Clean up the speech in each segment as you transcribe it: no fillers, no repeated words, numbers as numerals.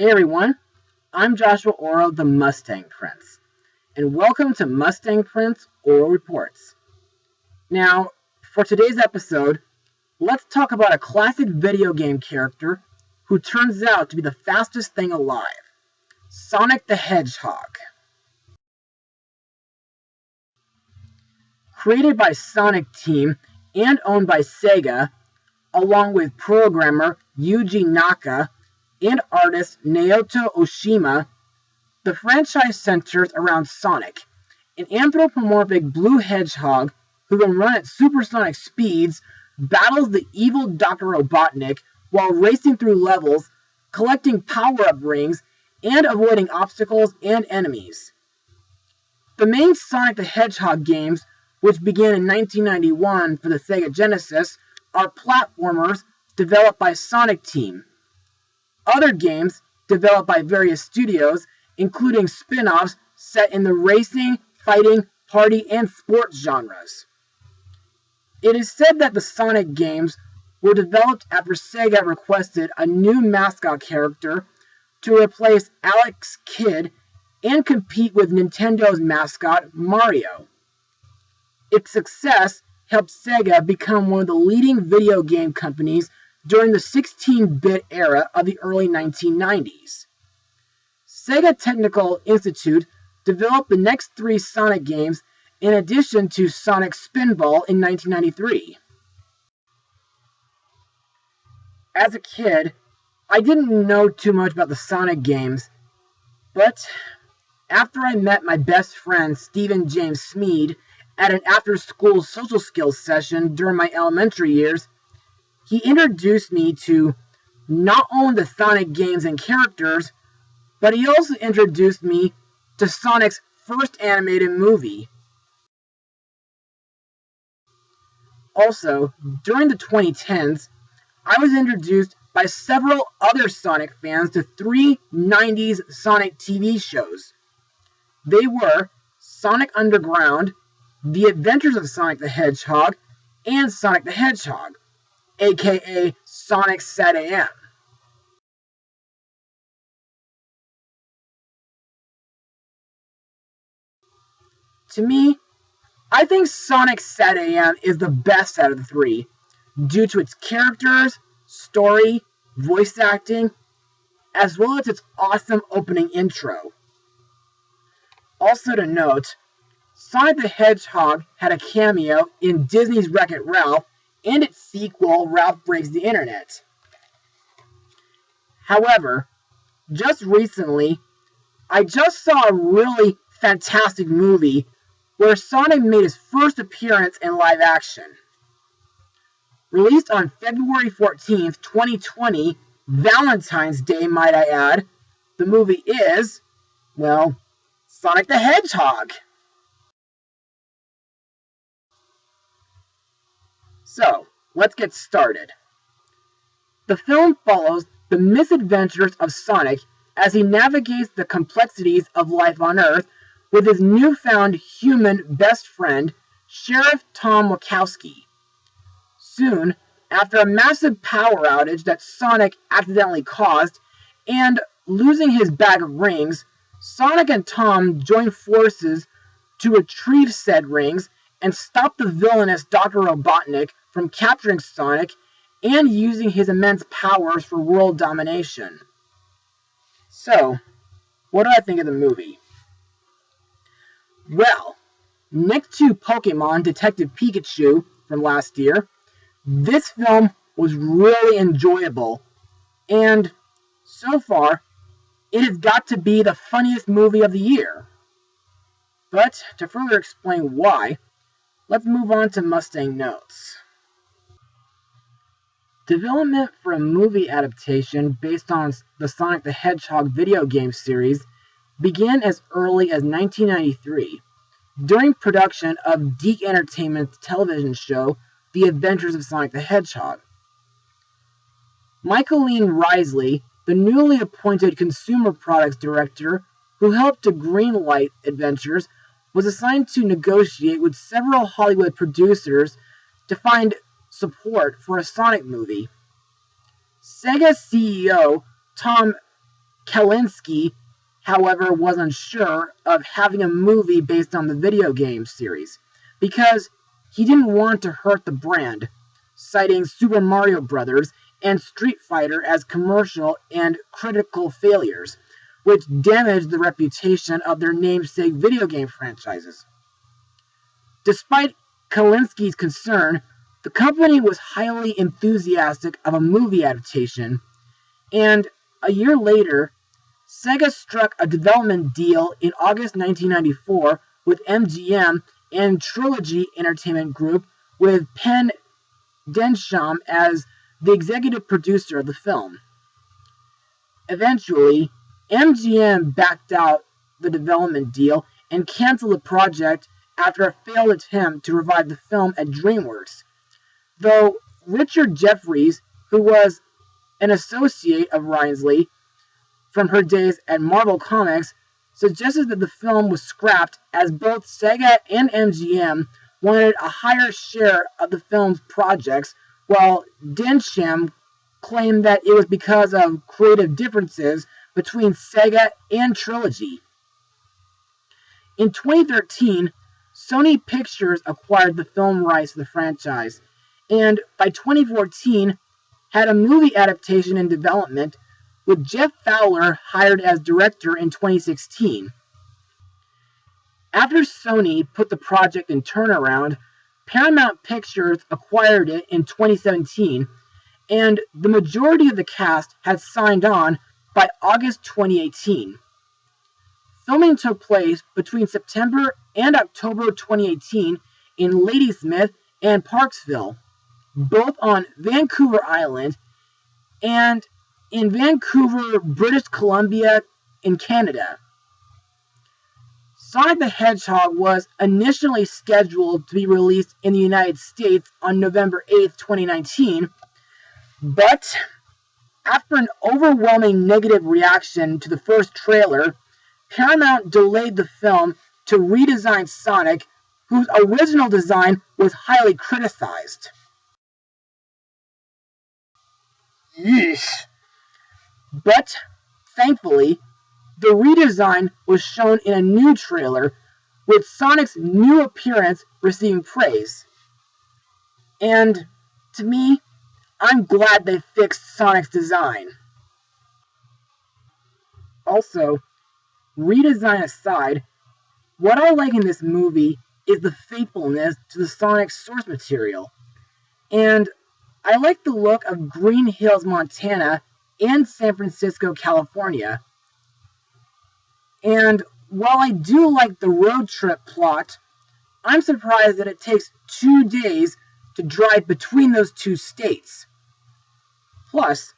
Hey everyone, I'm Joshua Orro, the Mustang Prince, and welcome to Mustang Prince Orro Reports. Now, for today's episode, let's talk about a classic video game character who turns out to be the fastest thing alive, Sonic the Hedgehog. Created by Sonic Team and owned by Sega, along with programmer Yuji Naka and artist Naoto Oshima, the franchise centers around Sonic, an anthropomorphic blue hedgehog who can run at supersonic speeds, battles the evil Dr. Robotnik while racing through levels, collecting power-up rings, and avoiding obstacles and enemies. The main Sonic the Hedgehog games, which began in 1991 for the Sega Genesis, are platformers developed by Sonic Team. Other games, developed by various studios, including spin-offs set in the racing, fighting, party, and sports genres. It is said that the Sonic games were developed after Sega requested a new mascot character to replace Alex Kidd and compete with Nintendo's mascot, Mario. Its success helped Sega become one of the leading video game companies during the 16-bit era of the early 1990s. Sega Technical Institute developed the next three Sonic games in addition to Sonic Spinball in 1993. As a kid, I didn't know too much about the Sonic games, but after I met my best friend Stephen James Smead at an after-school social skills session during my elementary years, he introduced me to not only the Sonic games and characters, but he also introduced me to Sonic's first animated movie. Also, during the 2010s, I was introduced by several other Sonic fans to three 90s Sonic TV shows. They were Sonic Underground, The Adventures of Sonic the Hedgehog, and Sonic the Hedgehog, aka Sonic Sat AM. To me, I think Sonic Sat AM is the best out of the three, due to its characters, story, voice acting, as well as its awesome opening intro. Also to note, Sonic the Hedgehog had a cameo in Disney's Wreck-It Ralph and its sequel, Ralph Breaks the Internet. However, just recently, I just saw a really fantastic movie where Sonic made his first appearance in live action. Released on February 14th, 2020, Valentine's Day, might I add, the movie is, well, Sonic the Hedgehog. So, let's get started. The film follows the misadventures of Sonic as he navigates the complexities of life on Earth with his newfound human best friend, Sheriff Tom Wachowski. Soon, after a massive power outage that Sonic accidentally caused, and losing his bag of rings, Sonic and Tom join forces to retrieve said rings and stop the villainous Dr. Robotnik from capturing Sonic and using his immense powers for world domination. So, what do I think of the movie? Well, next to Pokemon Detective Pikachu from last year, this film was really enjoyable, and so far, it has got to be the funniest movie of the year. But to further explain why, let's move on to Mustang notes. Development for a movie adaptation based on the Sonic the Hedgehog video game series began as early as 1993, during production of Deke Entertainment's television show, The Adventures of Sonic the Hedgehog. Michaeline Risley, the newly appointed consumer products director who helped to greenlight Adventures, was assigned to negotiate with several Hollywood producers to find support for a Sonic movie. Sega CEO Tom Kalinske, however, was unsure of having a movie based on the video game series, because he didn't want to hurt the brand, citing Super Mario Bros. And Street Fighter as commercial and critical failures, which damaged the reputation of their namesake video game franchises. Despite Kalinsky's concern, the company was highly enthusiastic of a movie adaptation, and a year later, Sega struck a development deal in August 1994 with MGM and Trilogy Entertainment Group, with Penn Densham as the executive producer of the film. Eventually, MGM backed out the development deal and canceled the project after a failed attempt to revive the film at DreamWorks, though Richard Jeffries, who was an associate of Risley from her days at Marvel Comics, suggested that the film was scrapped as both Sega and MGM wanted a higher share of the film's projects, while Densham claimed that it was because of creative differences between Sega and Trilogy. In 2013, Sony Pictures acquired the film rights to the franchise, and by 2014 had a movie adaptation in development, with Jeff Fowler hired as director in 2016. After Sony put the project in turnaround, Paramount Pictures acquired it in 2017, and the majority of the cast had signed on by August 2018. Filming took place between September and October 2018 in Ladysmith and Parksville, both on Vancouver Island, and in Vancouver, British Columbia, in Canada. Sonic the Hedgehog was initially scheduled to be released in the United States on November 8, 2019, but after an overwhelming negative reaction to the first trailer, Paramount delayed the film to redesign Sonic, whose original design was highly criticized. Yeesh. But, thankfully, the redesign was shown in a new trailer, with Sonic's new appearance receiving praise. And, to me, I'm glad they fixed Sonic's design. Also, redesign aside, what I like in this movie is the faithfulness to the Sonic source material. And I like the look of Green Hills, Montana, and San Francisco, California. And while I do like the road trip plot, I'm surprised that it takes 2 days to drive between those two states. Plus,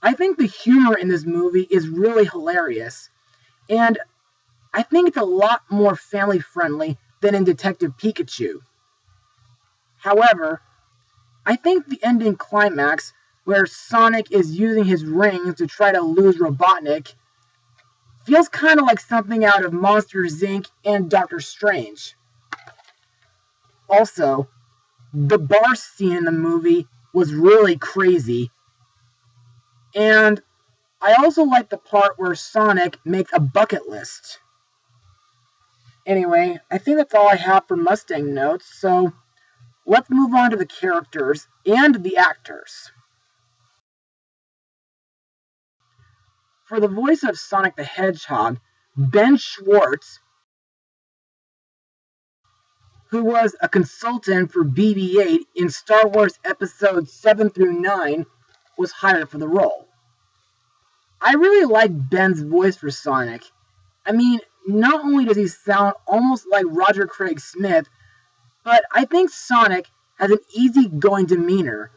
I think the humor in this movie is really hilarious, and I think it's a lot more family-friendly than in Detective Pikachu. However, I think the ending climax, where Sonic is using his rings to try to lose Robotnik, feels kind of like something out of Monsters, Inc. and Doctor Strange. Also, the bar scene in the movie was really crazy. And I also like the part where Sonic makes a bucket list. Anyway, I think that's all I have for Mustang notes, so let's move on to the characters and the actors. For the voice of Sonic the Hedgehog, Ben Schwartz, who was a consultant for BB-8 in Star Wars Episodes 7 through 9, was hired for the role. I really like Ben's voice for Sonic. I mean, not only does he sound almost like Roger Craig Smith, but I think Sonic has an easygoing demeanor.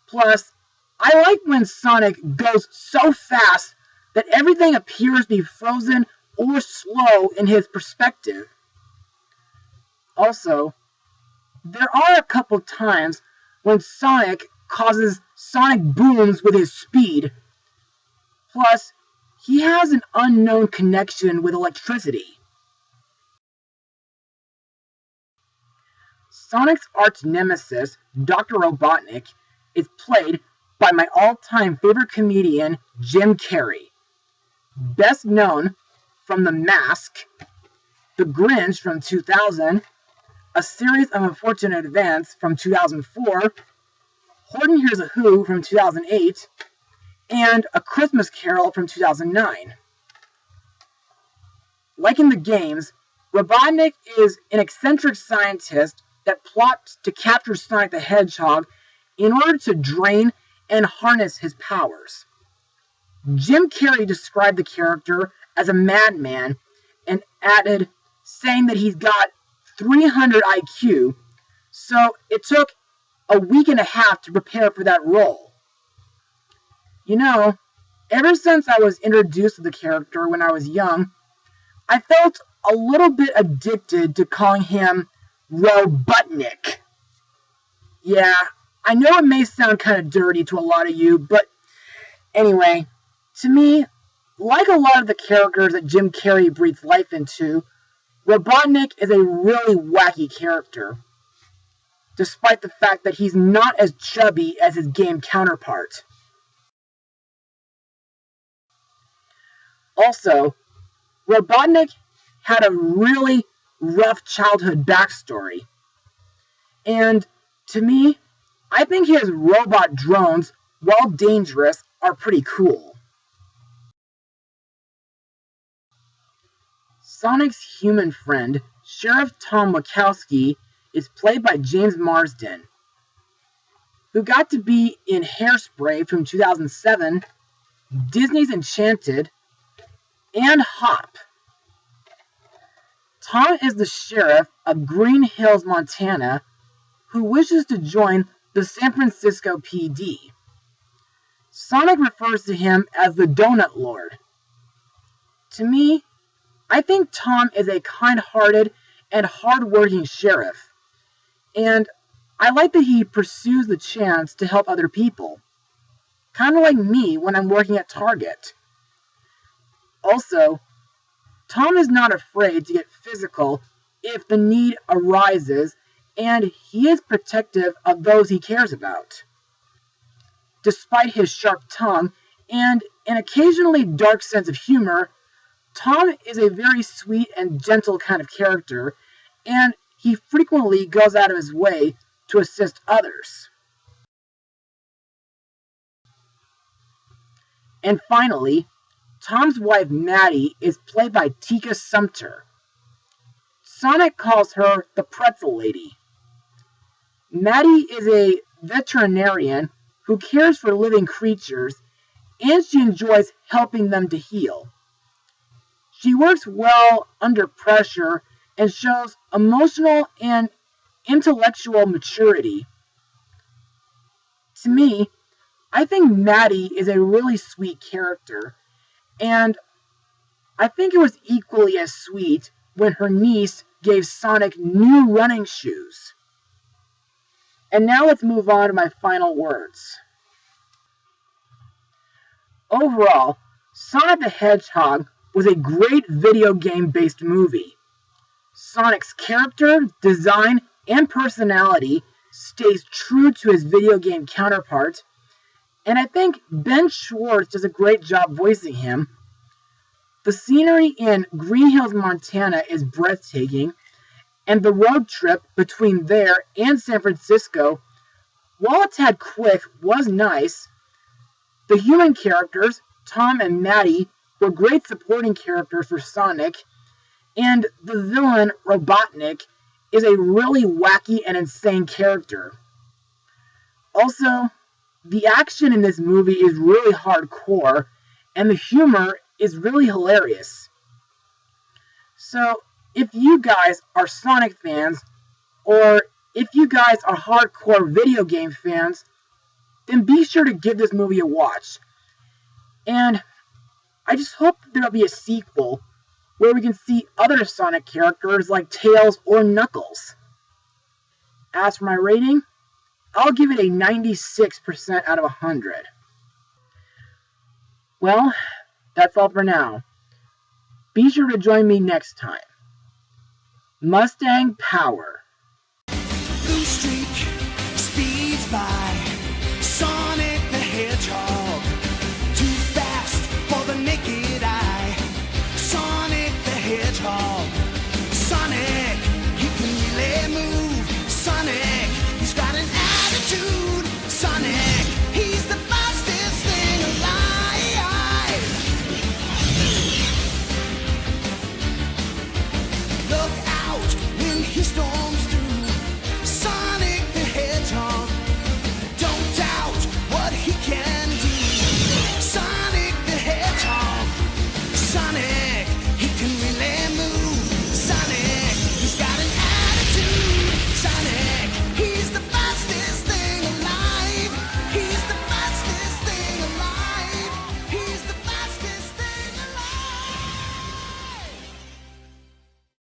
Plus, I like when Sonic goes so fast that everything appears to be frozen or slow in his perspective. Also, there are a couple times when Sonic causes sonic booms with his speed. Plus, he has an unknown connection with electricity. Sonic's arch nemesis, Dr. Robotnik, is played by my all-time favorite comedian, Jim Carrey. best known from The Mask, The Grinch from 2000, A Series of Unfortunate Events from 2004, Horton Hears a Who from 2008, and A Christmas Carol from 2009. Like in the games, Robotnik is an eccentric scientist that plots to capture Sonic the Hedgehog in order to drain and harness his powers. Jim Carrey described the character as a madman and added, saying that he's got 300 IQ, so it took a week and a half to prepare for that role. You know, ever since I was introduced to the character when I was young, I felt a little bit addicted to calling him Robotnik. Yeah, I know it may sound kind of dirty to a lot of you, but anyway, to me, like a lot of the characters that Jim Carrey breathes life into, Robotnik is a really wacky character, despite the fact that he's not as chubby as his game counterpart. Also, Robotnik had a really rough childhood backstory. And to me, I think his robot drones, while dangerous, are pretty cool. Sonic's human friend, Sheriff Tom Wachowski, is played by James Marsden, who got to be in Hairspray from 2007, Disney's Enchanted, and Hop. Tom is the sheriff of Green Hills, Montana, who wishes to join the San Francisco PD. Sonic refers to him as the Donut Lord. To me, I think Tom is a kind-hearted and hard-working sheriff, and I like that he pursues the chance to help other people, kind of like me when I'm working at Target. Also, Tom is not afraid to get physical if the need arises, and he is protective of those he cares about. Despite his sharp tongue and an occasionally dark sense of humor, Tom is a very sweet and gentle kind of character, and he frequently goes out of his way to assist others. And finally, Tom's wife Maddie is played by Tika Sumpter. Sonic calls her the Pretzel Lady. Maddie is a veterinarian who cares for living creatures, and she enjoys helping them to heal. She works well under pressure and shows emotional and intellectual maturity. To me, I think Maddie is a really sweet character, and I think it was equally as sweet when her niece gave Sonic new running shoes. And now let's move on to my final words. Overall, Sonic the Hedgehog was a great video game-based movie. Sonic's character, design, and personality stays true to his video game counterpart, and I think Ben Schwartz does a great job voicing him. The scenery in Green Hills, Montana is breathtaking, and the road trip between there and San Francisco, while a tad quick, was nice. The human characters, Tom and Maddie, were great supporting characters for Sonic, and the villain, Robotnik, is a really wacky and insane character. Also, the action in this movie is really hardcore, and the humor is really hilarious. So, if you guys are Sonic fans, or if you guys are hardcore video game fans, then be sure to give this movie a watch. And I just hope there'll be a sequel where we can see other Sonic characters like Tails or Knuckles. As for my rating, I'll give it a 96% out of 100. Well, that's all for now. Be sure to join me next time. Mustang Power.